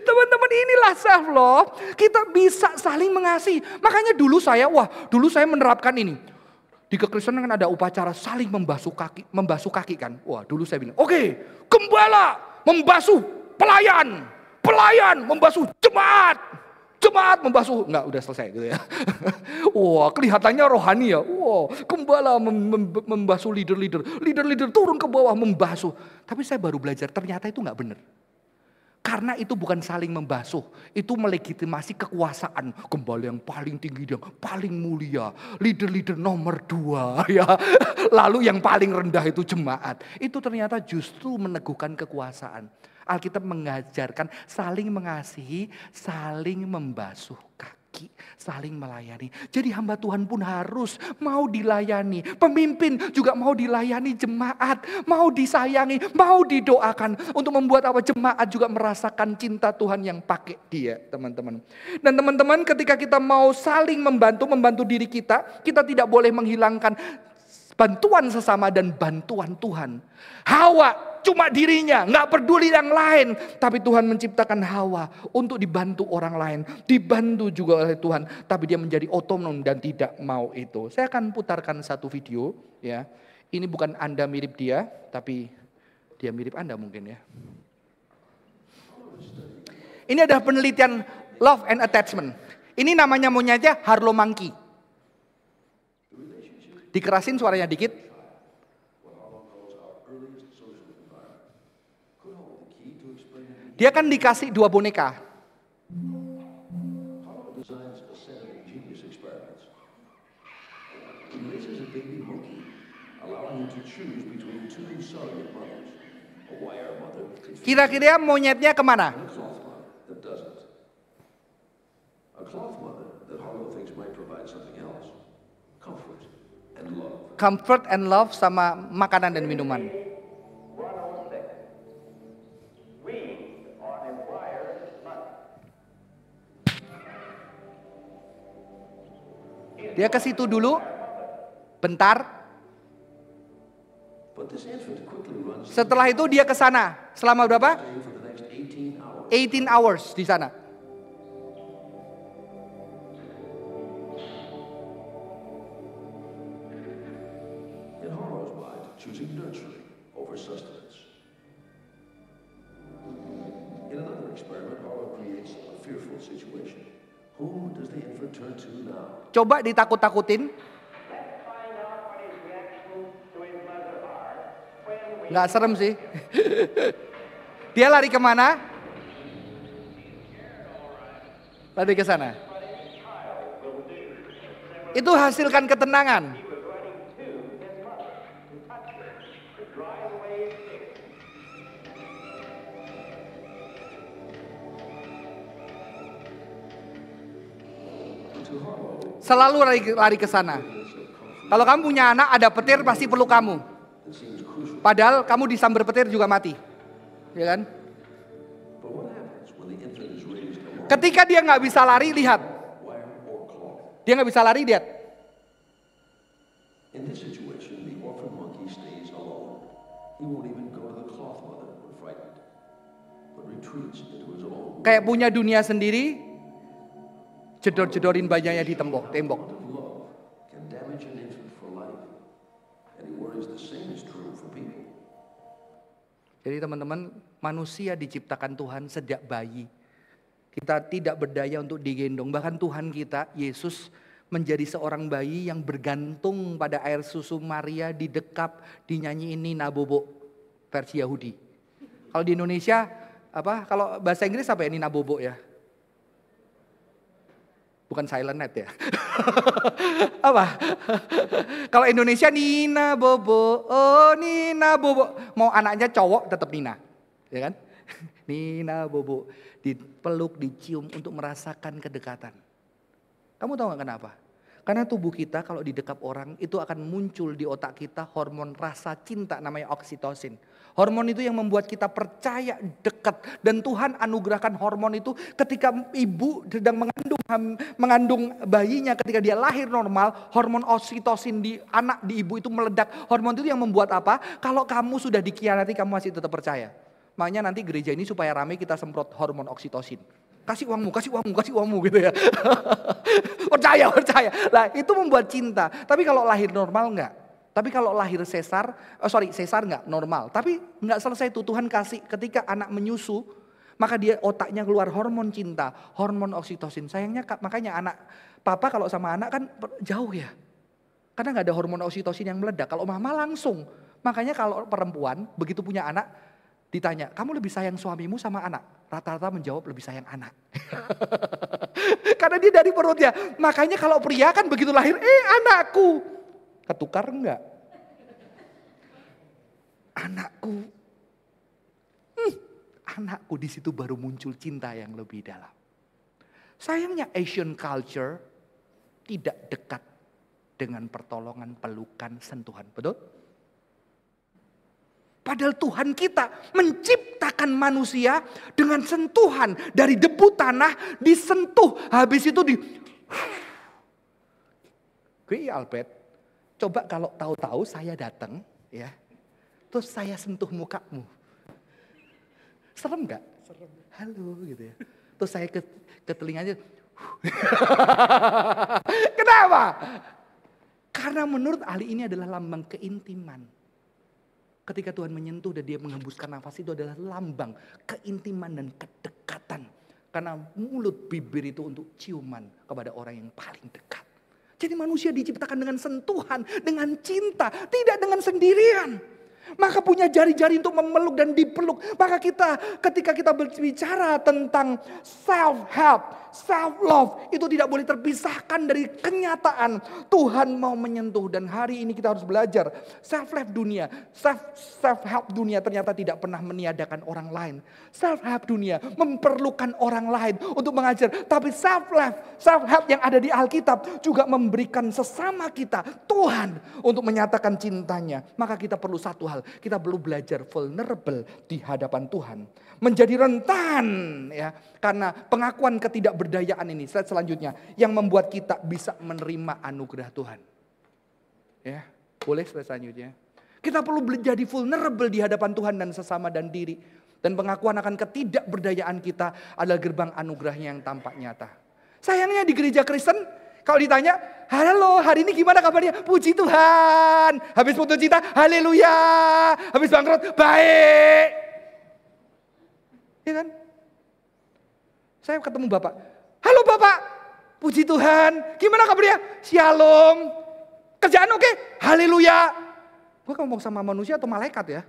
S1: Teman-teman, inilah self love. Kita bisa saling mengasihi. Makanya dulu saya menerapkan ini. Di kekristenan kan ada upacara saling membasuh kaki kan. Wah, dulu saya bilang, oke, gembala membasuh pelayan membasuh jemaat membasuh, enggak udah selesai gitu ya. Wah, kelihatannya rohani ya. Wah, gembala membasuh leader turun ke bawah membasuh. Tapi saya baru belajar ternyata itu enggak benar. Karena itu bukan saling membasuh. Itu melegitimasi kekuasaan. Gembala yang paling tinggi, yang paling mulia. Leader-leader nomor 2 ya. Lalu yang paling rendah itu jemaat. Itu ternyata justru meneguhkan kekuasaan. Alkitab mengajarkan saling mengasihi, saling membasuh kaki, saling melayani. Jadi hamba Tuhan pun harus mau dilayani. Pemimpin juga mau dilayani jemaat, mau disayangi, mau didoakan. Untuk membuat apa? Jemaat juga merasakan cinta Tuhan yang pakai dia, teman-teman. Dan teman-teman, ketika kita mau saling membantu diri kita tidak boleh menghilangkan bantuan sesama dan bantuan Tuhan. Hawa cuma dirinya, gak peduli yang lain. Tapi Tuhan menciptakan Hawa untuk dibantu orang lain. Dibantu juga oleh Tuhan. Tapi dia menjadi otonom dan tidak mau itu. Saya akan putarkan satu video. Ya, ini bukan Anda mirip dia, tapi dia mirip Anda mungkin ya. Ini adalah penelitian love and attachment. Ini namanya monyetnya Harlow Monkey. Dikerasin suaranya dikit. Dia kan dikasih 2 boneka. Kira-kira monyetnya kemana? Comfort and love sama makanan dan minuman. Dia ke situ dulu, bentar. Setelah itu dia ke sana. Selama berapa? 18 hours di sana.
S3: Choosing nurturing over sustenance. In another experiment, Harlow creates a fearful situation. Who does the infant turn to now?
S1: Coba ditakut-takutin. Nggak serem sih. Dia lari kemana? Lari ke sana. Itu hasilkan ketenangan. Selalu lari ke sana. Kalau kamu punya anak, ada petir pasti peluk kamu. Padahal kamu disambar petir juga mati. Ya kan? Ketika dia nggak bisa lari, lihat. Dia nggak bisa lari, lihat. Kayak punya dunia sendiri, jedor-jedorin bayinya di tembok. Jadi teman-teman, manusia diciptakan Tuhan sejak bayi. Kita tidak berdaya untuk digendong. Bahkan Tuhan kita, Yesus, menjadi seorang bayi yang bergantung pada air susu Maria, didekap, dinyanyiin Nina Bobo, versi Yahudi. Kalau di Indonesia, kalau bahasa Inggris apa ya, Nina Bobo ya? Bukan silent net ya. Apa? Kalau Indonesia Nina Bobo, oh Nina Bobo. Mau anaknya cowok tetap Nina. Ya kan? Nina Bobo. Dipeluk, dicium untuk merasakan kedekatan. Kamu tahu gak kenapa? Karena tubuh kita kalau didekap orang itu akan muncul di otak kita hormon rasa cinta namanya oksitosin. Hormon itu yang membuat kita percaya dekat. Dan Tuhan anugerahkan hormon itu ketika ibu sedang mengandung bayinya, ketika dia lahir normal, hormon oksitosin di anak di ibu itu meledak. Hormon itu yang membuat apa? Kalau kamu sudah dikhianati kamu masih tetap percaya. Makanya nanti gereja ini supaya ramai kita semprot hormon oksitosin. Kasih uangmu gitu ya. Percaya. Lah itu membuat cinta. Tapi kalau lahir normal enggak. Tapi kalau lahir sesar enggak normal. Tapi enggak selesai itu, Tuhan kasih ketika anak menyusu, maka dia otaknya keluar hormon cinta, hormon oksitosin. Sayangnya makanya anak papa kalau sama anak kan jauh ya. Karena enggak ada hormon oksitosin yang meledak. Kalau mama langsung. Makanya kalau perempuan begitu punya anak, Ditanya, kamu lebih sayang suamimu sama anak? Rata-rata menjawab lebih sayang anak. Karena dia dari perutnya. Makanya kalau pria kan begitu lahir, anakku. Ketukar enggak? Anakku. Anakku, di situ baru muncul cinta yang lebih dalam. Sayangnya Asian culture tidak dekat dengan pertolongan, pelukan, sentuhan. Betul? Padahal Tuhan kita menciptakan manusia dengan sentuhan. Dari debu tanah disentuh. Habis itu Albert, coba kalau tahu-tahu saya datang, ya, terus saya sentuh mukamu. Serem gak? Serem. Halo gitu ya. Terus saya ke telinganya. Kenapa? Karena menurut ahli ini adalah lambang keintiman. Ketika Tuhan menyentuh dan dia menghembuskan nafas, itu adalah lambang keintiman dan kedekatan. Karena mulut bibir itu untuk ciuman kepada orang yang paling dekat. Jadi manusia diciptakan dengan sentuhan, dengan cinta, tidak dengan sendirian. Maka punya jari-jari untuk memeluk dan dipeluk. Maka ketika kita berbicara tentang self-help, self-love, itu tidak boleh terpisahkan dari kenyataan Tuhan mau menyentuh. Dan hari ini kita harus belajar self-love dunia, self-help dunia ternyata tidak pernah meniadakan orang lain. Self-help dunia memerlukan orang lain untuk mengajar. Tapi self-help yang ada di Alkitab juga memberikan sesama kita Tuhan untuk menyatakan cintanya. Maka kita perlu satu hal, kita perlu belajar vulnerable di hadapan Tuhan. Menjadi rentan ya, karena pengakuan ketidakberdayaan ini. Slide selanjutnya yang membuat kita bisa menerima anugerah Tuhan. Ya, boleh slide selanjutnya. Kita perlu menjadi vulnerable di hadapan Tuhan dan sesama dan diri. Dan pengakuan akan ketidakberdayaan kita adalah gerbang anugerahnya yang tampak nyata. Sayangnya di gereja Kristen, kalau ditanya, halo hari ini gimana kabarnya? Puji Tuhan. Habis putus cinta, haleluya. Habis bangkrut, baik. Ya kan? Saya ketemu Bapak. Halo Bapak, puji Tuhan. Gimana kabarnya? Shalom. Kerjaan oke? Haleluya. Gue ngomong sama manusia atau malaikat ya?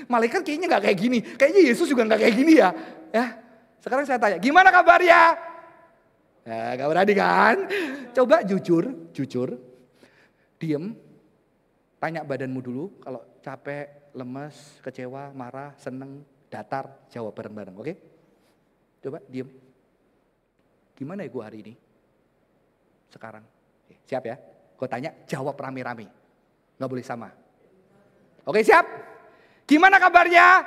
S1: Malaikat kayaknya gak kayak gini. Kayaknya Yesus juga gak kayak gini ya. Sekarang saya tanya, gimana kabarnya? Ya, gak berani kan? Coba jujur, diem, tanya badanmu dulu. Kalau capek, lemes, kecewa, marah, seneng, datar, jawab bareng-bareng, oke? Coba diem. Gimana ya gue hari ini? Sekarang, siap ya? Gue tanya, jawab rame-rame. Gak boleh sama. Oke siap? Gimana kabarnya?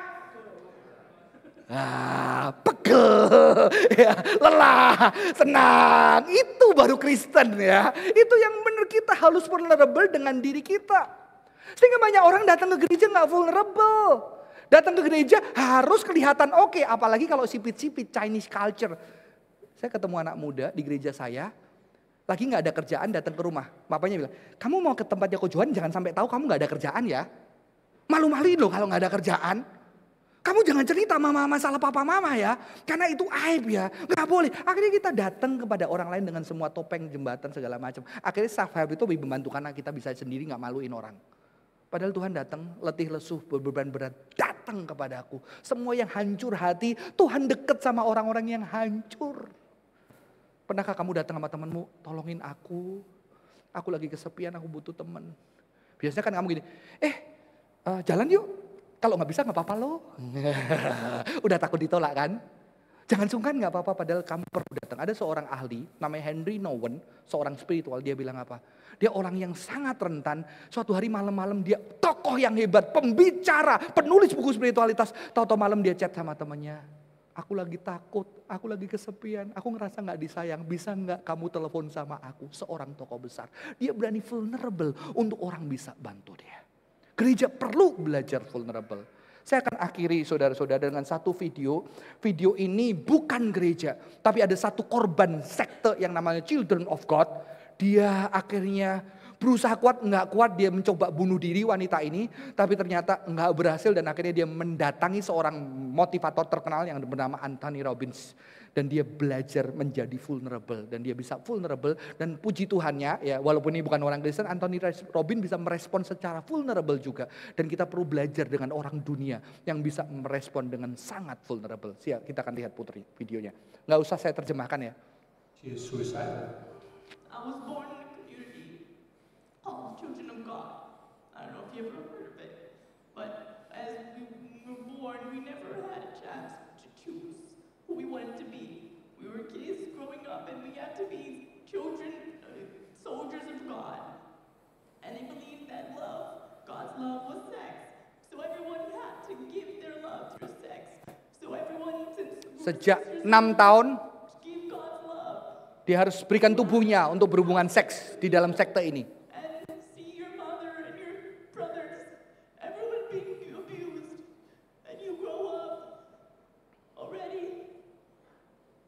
S1: Pegel, ya, lelah, senang. Itu baru Kristen ya. Itu yang benar, kita harus vulnerable dengan diri kita. Sehingga banyak orang datang ke gereja gak vulnerable. Datang ke gereja harus kelihatan oke. Apalagi kalau sipit-sipit Chinese culture. Saya ketemu anak muda di gereja saya. Lagi gak ada kerjaan datang ke rumah. Bapaknya bilang, kamu mau ke tempatnya Coach Johan jangan sampai tahu kamu gak ada kerjaan ya. Malu-maluin loh kalau gak ada kerjaan. Kamu jangan cerita masalah papa mama ya. Karena itu aib ya. Gak boleh. Akhirnya kita datang kepada orang lain dengan semua topeng, jembatan, segala macam. Akhirnya self-help itu lebih membantu karena kita bisa sendiri gak maluin orang. Padahal Tuhan datang letih lesuh berbeban berat. Datang kepada aku. Semua yang hancur hati. Tuhan deket sama orang-orang yang hancur. Pernahkah kamu datang sama temanmu, tolongin aku. Aku lagi kesepian, aku butuh teman. Biasanya kan kamu gini, jalan yuk. Kalau gak bisa gak apa-apa loh. Udah takut ditolak kan? Jangan sungkan gak apa-apa padahal kamu perlu datang. Ada seorang ahli namanya Henry Nouwen, seorang spiritual, dia bilang apa? Dia orang yang sangat rentan. Suatu hari malam-malam dia tokoh yang hebat, pembicara, penulis buku spiritualitas. Tahu-tahu malam dia chat sama temannya. Aku lagi takut, aku lagi kesepian, aku ngerasa gak disayang. Bisa gak kamu telepon sama aku? Seorang tokoh besar. Dia berani vulnerable untuk orang bisa bantu dia. Gereja perlu belajar vulnerable. Saya akan akhiri saudara-saudara dengan satu video. Video ini bukan gereja, tapi ada satu korban sekte yang namanya Children of God. Dia akhirnya Berusaha kuat, nggak kuat, dia mencoba bunuh diri wanita ini. Tapi ternyata nggak berhasil dan akhirnya dia mendatangi seorang motivator terkenal yang bernama Anthony Robbins. Dan dia belajar menjadi vulnerable. Dan dia bisa vulnerable. Dan puji Tuhannya, ya walaupun ini bukan orang Kristen, Anthony Robbins bisa merespon secara vulnerable juga. Dan kita perlu belajar dengan orang dunia yang bisa merespon dengan sangat vulnerable. Siap, kita akan lihat Putri videonya. Nggak usah saya terjemahkan ya.
S4: She is suicidal.
S5: I was born in a community called Children of God. I don't know if you ever heard of it, but as we were born, we never had a chance to choose who we wanted to be. We were kids growing up and we had to be children, soldiers of God. And they believed that love, God's love was sex. So everyone had to give their love through sex. So everyone since
S1: Sejak 6 tahun,
S5: give God's love.
S1: dia harus berikan tubuhnya untuk berhubungan seks di dalam sekte ini.
S5: And see your mother and your brothers, everyone being abused, and you grow up already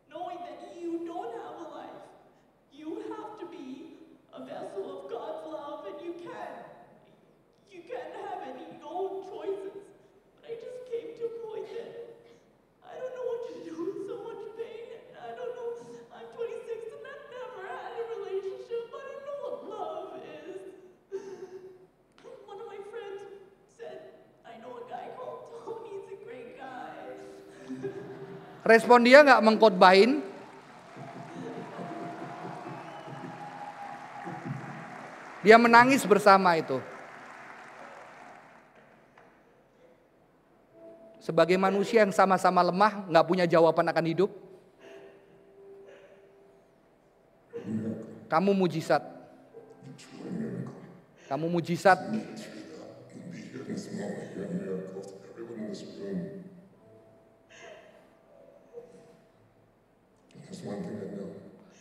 S5: knowing that you don't have a life. You have to be a vessel of God's love, and you can't have any own choices. But I just came to a point that I don't know what to do with so much pain. I don't know. I'm 26 and I've never had a relationship. I don't know what love is. One of my friends said, I know a guy called Tony. He's a great guy.
S1: Respon dia nggak mengkhotbahin. Dia menangis bersama itu. Sebagai manusia yang sama-sama lemah, nggak punya jawaban akan hidup. Kamu mujizat. Kamu mujizat.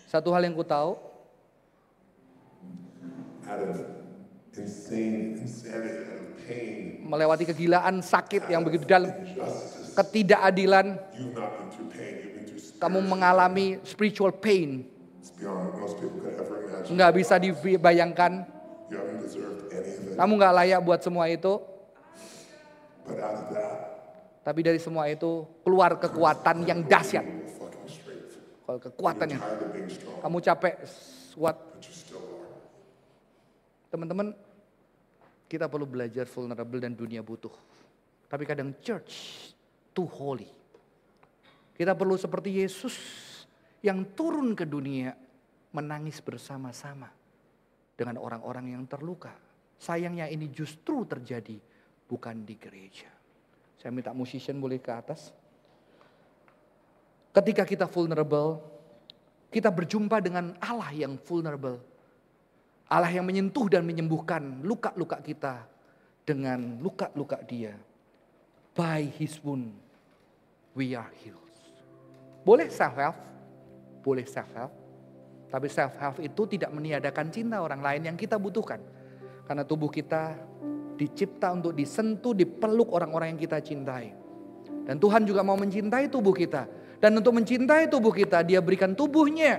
S1: Satu hal yang ku tahu,
S6: out of insane insanity, out of pain,
S1: melewati kegilaan, sakit yang begitu dalam, ketidakadilan,
S6: you've not been through pain, you've been through
S1: kamu
S6: spiritual.
S1: mengalami spiritual pain.
S6: It's beyond what most people could ever imagine.
S1: Nggak bisa dibayangkan.
S6: You haven't deserved any of it.
S1: Kamu nggak layak buat semua itu.
S6: But out of that,
S1: Tapi dari semua itu keluar kekuatan yang dahsyat.
S6: your fucking strength.
S1: Kalau kekuatan yang
S6: Tired of being strong,
S1: kamu capek, kuat.
S6: but you still are.
S1: Teman-teman, kita perlu belajar vulnerable dan dunia butuh. Tapi kadang church too holy. Kita perlu seperti Yesus yang turun ke dunia menangis bersama-sama dengan orang-orang yang terluka. Sayangnya ini justru terjadi bukan di gereja. Saya minta musician boleh ke atas. Ketika kita vulnerable, kita berjumpa dengan Allah yang vulnerable. Allah yang menyentuh dan menyembuhkan luka-luka kita dengan luka-luka Dia. By His wound we are healed. Boleh self-help? Boleh self-help. Tapi self-help itu tidak meniadakan cinta orang lain yang kita butuhkan. Karena tubuh kita dicipta untuk disentuh, dipeluk orang-orang yang kita cintai. Dan Tuhan juga mau mencintai tubuh kita. Dan untuk mencintai tubuh kita, Dia berikan tubuhnya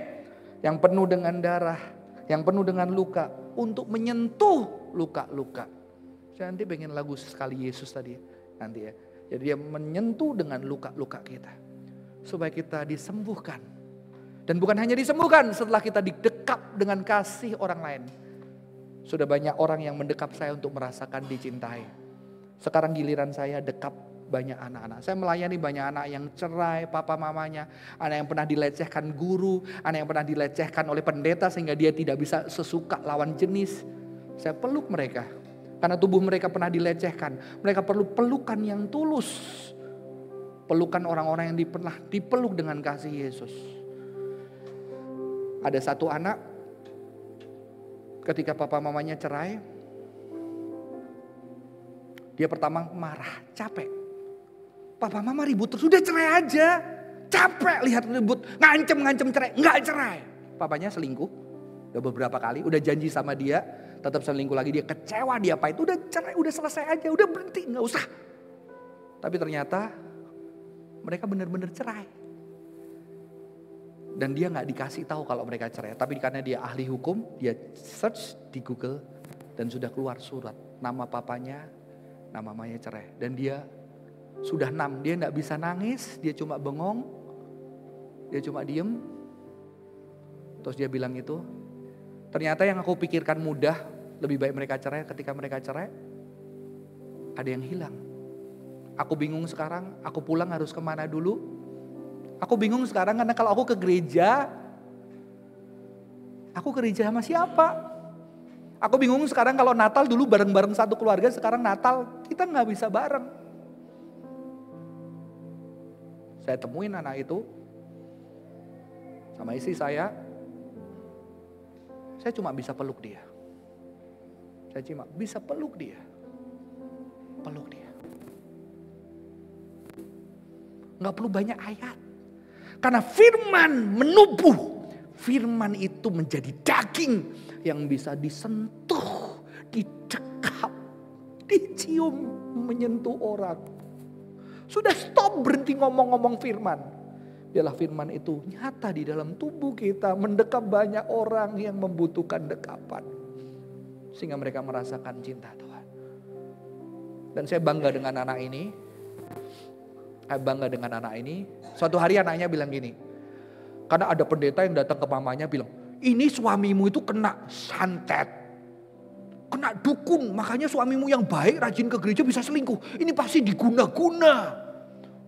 S1: yang penuh dengan darah, yang penuh dengan luka, untuk menyentuh luka-luka. Saya nanti pengen lagu sekali Yesus tadi nanti ya. Jadi Dia menyentuh dengan luka-luka kita, supaya kita disembuhkan. Dan bukan hanya disembuhkan, setelah kita didekap dengan kasih orang lain. Sudah banyak orang yang mendekap saya untuk merasakan dicintai. Sekarang giliran saya dekap banyak anak-anak. Saya melayani banyak anak yang cerai papa mamanya. Anak yang pernah dilecehkan guru. Anak yang pernah dilecehkan oleh pendeta sehingga dia tidak bisa sesuka lawan jenis. Saya peluk mereka. Karena tubuh mereka pernah dilecehkan. Mereka perlu pelukan yang tulus. Pelukan orang-orang yang pernah dipeluk dengan kasih Yesus. Ada satu anak ketika papa mamanya cerai, dia pertama marah, capek. Papa mama ribut terus, udah cerai aja. Capek lihat ribut, ngancem cerai, nggak cerai. Papanya selingkuh, udah beberapa kali, udah janji sama dia, tetap selingkuh lagi, dia kecewa, dia pahit, udah cerai, udah selesai aja, udah berhenti, nggak usah. Tapi ternyata mereka benar-benar cerai. Dan dia gak dikasih tahu kalau mereka cerai. Tapi karena dia ahli hukum, dia search di Google dan sudah keluar surat. Nama papanya, nama mamanya cerai. Dan dia sudah 6, dia gak bisa nangis, dia cuma bengong, dia cuma diem. Terus dia bilang itu, ternyata yang aku pikirkan mudah, lebih baik mereka cerai. Ketika mereka cerai, ada yang hilang. Aku bingung sekarang, aku pulang harus kemana dulu? Aku bingung sekarang karena kalau aku ke gereja sama siapa? Aku bingung sekarang kalau Natal dulu bareng-bareng satu keluarga, sekarang Natal kita gak bisa bareng. Saya temuin anak itu sama istri saya cuma bisa peluk dia. Saya cuma bisa peluk dia. Gak perlu banyak ayat. Karena firman menubuh. Firman itu menjadi daging yang bisa disentuh, dicekap, dicium, menyentuh orang. Sudah stop, berhenti ngomong-ngomong firman. Biarlah firman itu nyata di dalam tubuh kita, mendekap banyak orang yang membutuhkan dekapan. Sehingga mereka merasakan cinta Tuhan. Dan saya bangga dengan anak ini. Suatu hari anaknya bilang gini. Karena ada pendeta yang datang ke mamanya bilang, ini suamimu itu kena santet. Kena dukun, makanya suamimu yang baik rajin ke gereja bisa selingkuh. Ini pasti diguna-guna.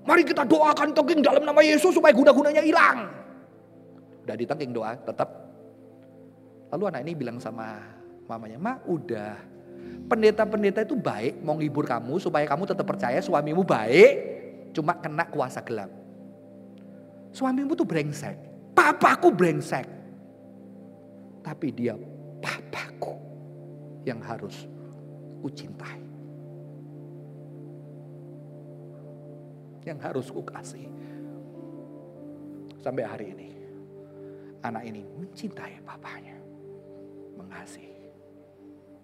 S1: Mari kita doakan tengking dalam nama Yesus supaya guna-gunanya hilang. Udah ditengking doa tetap. Lalu anak ini bilang sama mamanya, Ma udah. Pendeta-pendeta itu baik mau ngibur kamu supaya kamu tetap percaya suamimu baik. Cuma kena kuasa gelap. Suamimu tuh brengsek. Papaku brengsek. Tapi dia papaku yang harus kucintai. Yang harus kukasih. Sampai hari ini. Anak ini mencintai papanya. Mengasihi.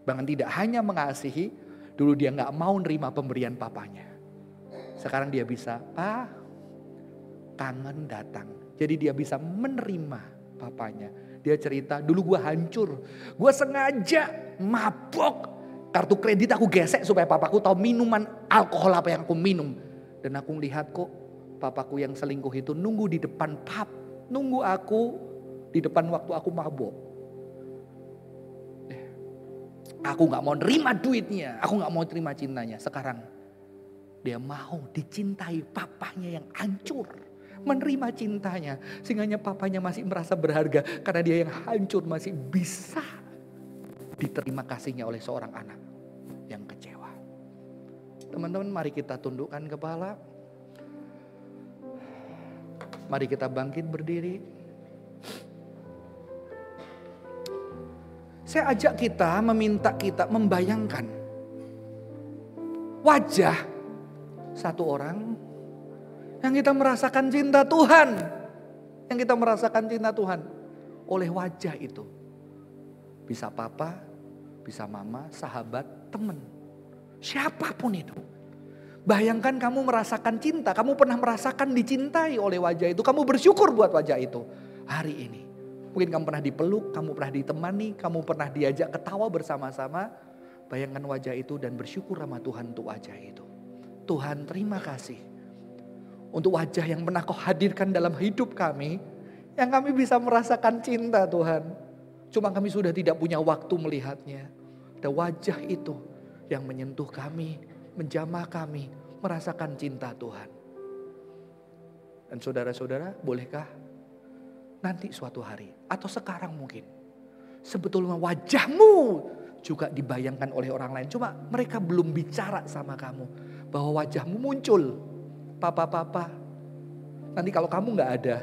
S1: Bahkan tidak hanya mengasihi. Dulu dia gak mau nerima pemberian papanya. Sekarang dia bisa, Pak, kangen datang. Jadi dia bisa menerima papanya. Dia cerita, dulu gue hancur. Gue sengaja mabok. Kartu kredit aku gesek supaya papaku tahu minuman alkohol apa yang aku minum. Dan aku lihat kok papaku yang selingkuh itu nunggu di depan pub. Nunggu aku di depan waktu aku mabok. Aku gak mau nerima duitnya. Aku gak mau terima cintanya. Sekarang dia mau dicintai papanya yang hancur. Menerima cintanya. Sehingga papanya masih merasa berharga. Karena dia yang hancur masih bisa diterima kasihnya oleh seorang anak yang kecewa. Teman-teman, mari kita tundukkan kepala. Mari kita bangkit berdiri. Saya ajak kita, meminta kita membayangkan wajah satu orang yang kita merasakan cinta Tuhan. Yang kita merasakan cinta Tuhan oleh wajah itu. Bisa papa, bisa mama, sahabat, teman. Siapapun itu. Bayangkan kamu merasakan cinta. Kamu pernah merasakan dicintai oleh wajah itu. Kamu bersyukur buat wajah itu. Hari ini. Mungkin kamu pernah dipeluk, kamu pernah ditemani, kamu pernah diajak ketawa bersama-sama. Bayangkan wajah itu dan bersyukur sama Tuhan untuk wajah itu. Tuhan, terima kasih untuk wajah yang pernah Kau hadirkan dalam hidup kami. Yang kami bisa merasakan cinta Tuhan. Cuma kami sudah tidak punya waktu melihatnya. Ada wajah itu yang menyentuh kami, menjamah kami, merasakan cinta Tuhan. Dan saudara-saudara, bolehkah nanti suatu hari atau sekarang mungkin sebetulnya wajahmu juga dibayangkan oleh orang lain. Cuma mereka belum bicara sama kamu. Bahwa wajahmu muncul. Papa. Nanti kalau kamu gak ada.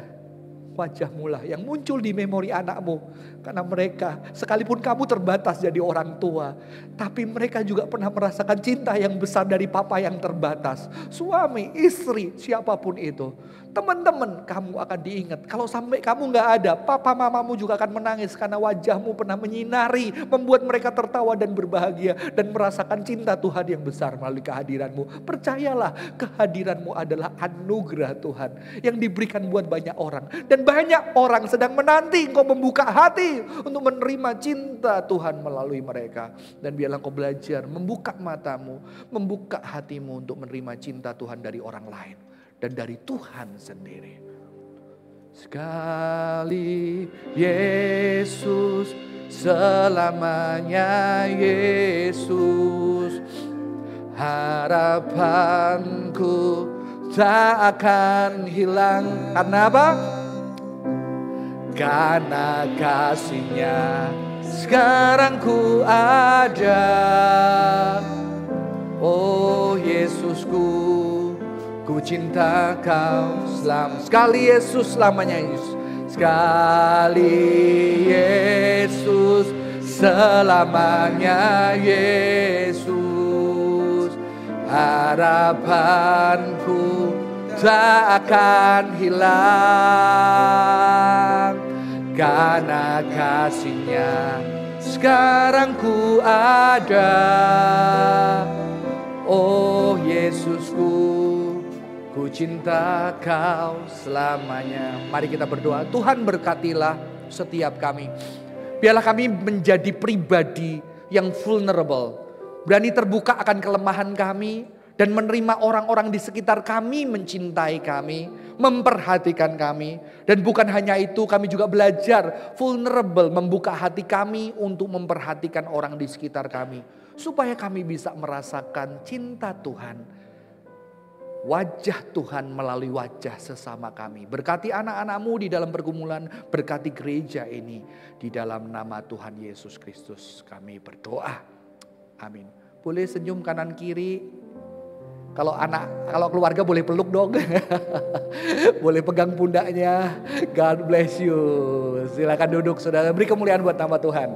S1: Wajahmu lah yang muncul di memori anakmu. Karena mereka sekalipun kamu terbatas jadi orang tua. Tapi mereka juga pernah merasakan cinta yang besar dari papa yang terbatas. Suami, istri, siapapun itu. Teman-teman, kamu akan diingat. Kalau sampai kamu gak ada, papa mamamu juga akan menangis karena wajahmu pernah menyinari, membuat mereka tertawa dan berbahagia dan merasakan cinta Tuhan yang besar melalui kehadiranmu. Percayalah, kehadiranmu adalah anugerah Tuhan yang diberikan buat banyak orang. Dan banyak orang sedang menanti engkau membuka hati untuk menerima cinta Tuhan melalui mereka. Dan biarlah engkau belajar membuka matamu, membuka hatimu untuk menerima cinta Tuhan dari orang lain. Dan dari Tuhan sendiri. Sekali Yesus, selamanya Yesus. Harapanku tak akan hilang. Karena apa? Karena kasih-Nya sekarang ku ada. Oh Yesusku, ku cinta kau sekali Yesus, selamanya Yesus. Sekali Yesus, selamanya Yesus. Harapanku tak akan hilang. Karena kasih-Nya sekarang ku ada. Oh Yesusku, ku cinta kau selamanya. Mari kita berdoa. Tuhan berkatilah setiap kami. Biarlah kami menjadi pribadi yang vulnerable. Berani terbuka akan kelemahan kami. Dan menerima orang-orang di sekitar kami mencintai kami. Memperhatikan kami. Dan bukan hanya itu, kami juga belajar vulnerable. Membuka hati kami untuk memperhatikan orang di sekitar kami. Supaya kami bisa merasakan cinta Tuhan. Wajah Tuhan melalui wajah sesama kami. Berkati anak-anakmu di dalam pergumulan. Berkati gereja ini. Di dalam nama Tuhan Yesus Kristus kami berdoa. Amin. Boleh senyum kanan kiri. Kalau keluarga boleh peluk dong. Boleh pegang pundaknya. God bless you. Silakan duduk saudara. Beri kemuliaan buat nama Tuhan.